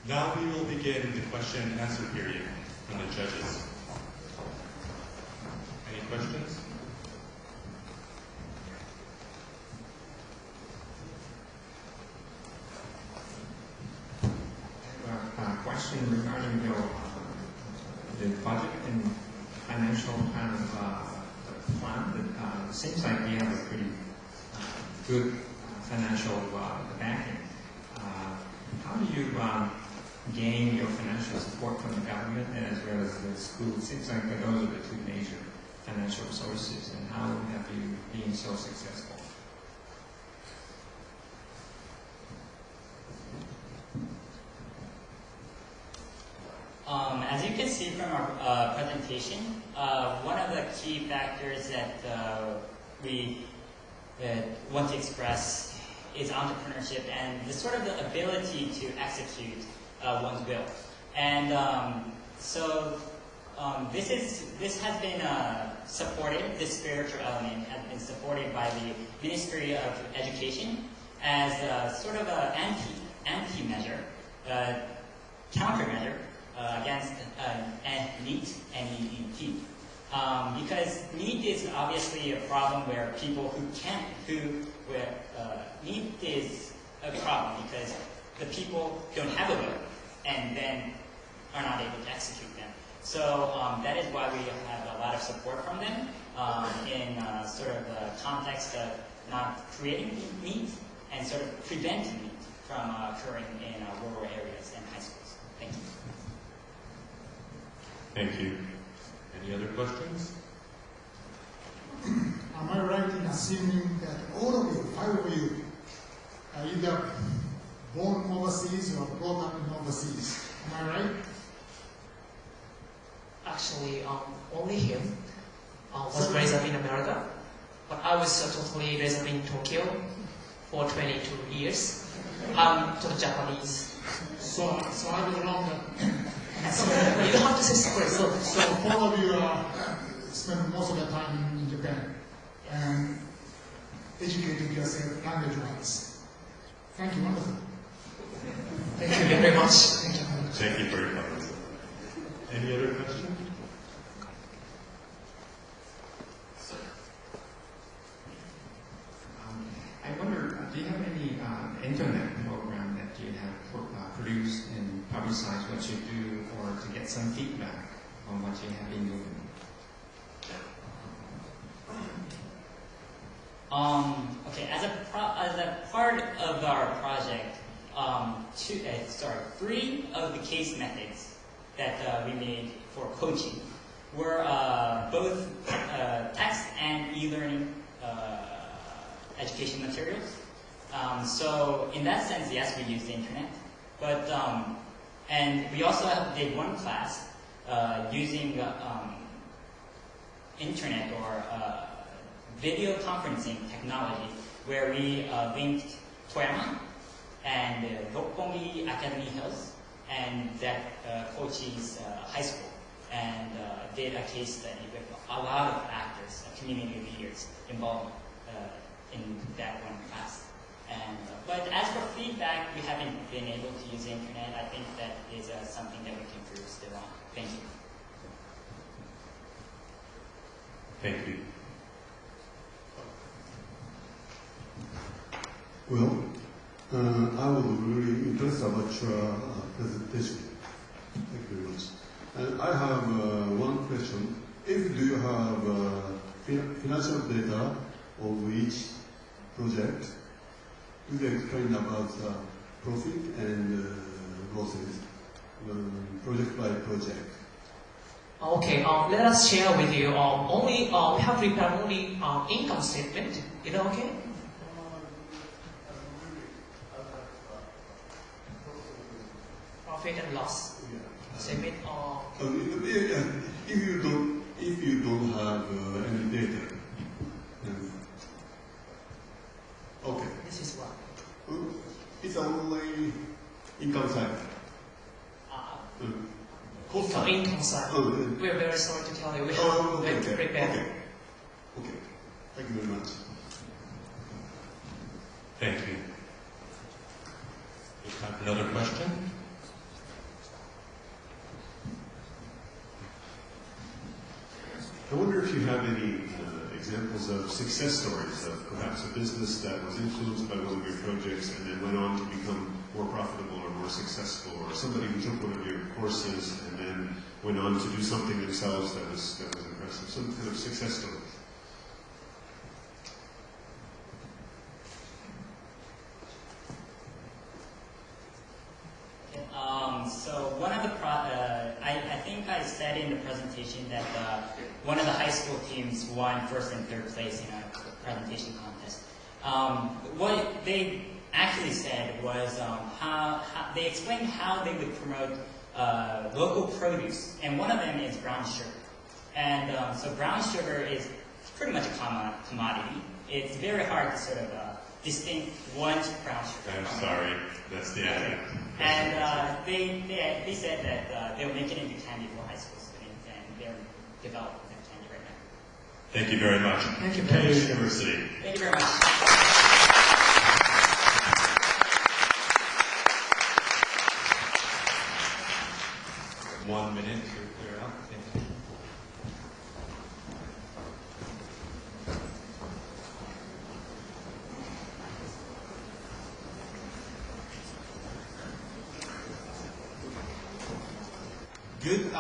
Now we will begin the question and answer period from the judges. Any questions? I have a question regarding the budget and financial kind of plan. It seems like you have a pretty good financial backing. How do you gain your financial support from the government and as well as the school? It seems like those are the two major financial sources, and how have you been so successful? As you can see from our presentation, one of the key factors that we want to express is entrepreneurship and the sort of the ability to execute one's will. And this has been supported, this spiritual element has been supported by the Ministry of Education as sort of an anti-measure, countermeasure against NEET, N-E-E-T. Because NEET is obviously a problem where people NEET is a problem because the people don't have a will and then are not able to execute them. So that is why we have a lot of support from them in sort of the context of not creating NEET and sort of preventing NEET from occurring in rural areas and high schools. Thank you. Thank you. Any other questions? Am I right in assuming that all of you, 5 of you, are either born overseas or brought up in overseas? Am I right? Actually, only him was raised up in America, but I was totally raised up in Tokyo for 22 years. I'm to the Japanese. So I was wrong. You don't have to say sorry. So 4 of you spend most of your time in Japan and educating yourself language-wise. Thank you, wonderful. Thank you very much. Thank you for your comments. Any other questions? I wonder, do you have any internet program that you have produced and publicized what you do, or to get some feedback on what you have been doing? Okay, as a part of our project, 3 of the case methods that we made for coaching were both text and e-learning education materials. So in that sense, yes, we used the internet, but and we also did one class using internet or video conferencing technology, where we linked Toyama and Roppongi Academy Hills and that Kochi's high school, and did a case study with a lot of actors, community leaders involved in that one class. And but as for feedback, we haven't been able to use the internet. I think that is something that we can improve still on. Thank you. Thank you. Well, I was really impressed about your presentation. Thank you very much. And I have one question. Do you have financial data of each project? Could you explain about profit and losses, project by project? Okay, let us share with you. We have prepared only income statement. Is that okay? Profit and loss. Statement. If you don't have any data, okay. This is what. It's only income side. Income side. We're very sorry to tell you. We have to prepare. Okay. Thank you very much. Thank you. We have another question. have any examples of success stories of perhaps a business that was influenced by one of your projects and then went on to become more profitable or more successful, or somebody who took one of your courses and then went on to do something themselves that was impressive, some kind of success story? So one of the I think I said in the presentation that one of the high school teams won first and third place in a presentation contest. What they actually said was how they explained how they would promote local produce, and one of them is brown sugar. And so brown sugar is pretty much a commodity. It's very hard to sort of distinct one brown sugar. I'm sorry, that's the idea. And they said that they'll make it into candy for high school students, and they're developing that candy right now. Thank you very much. Thank you. Keio University. Thank you very much. 1 minute to clear out. Thank you. Good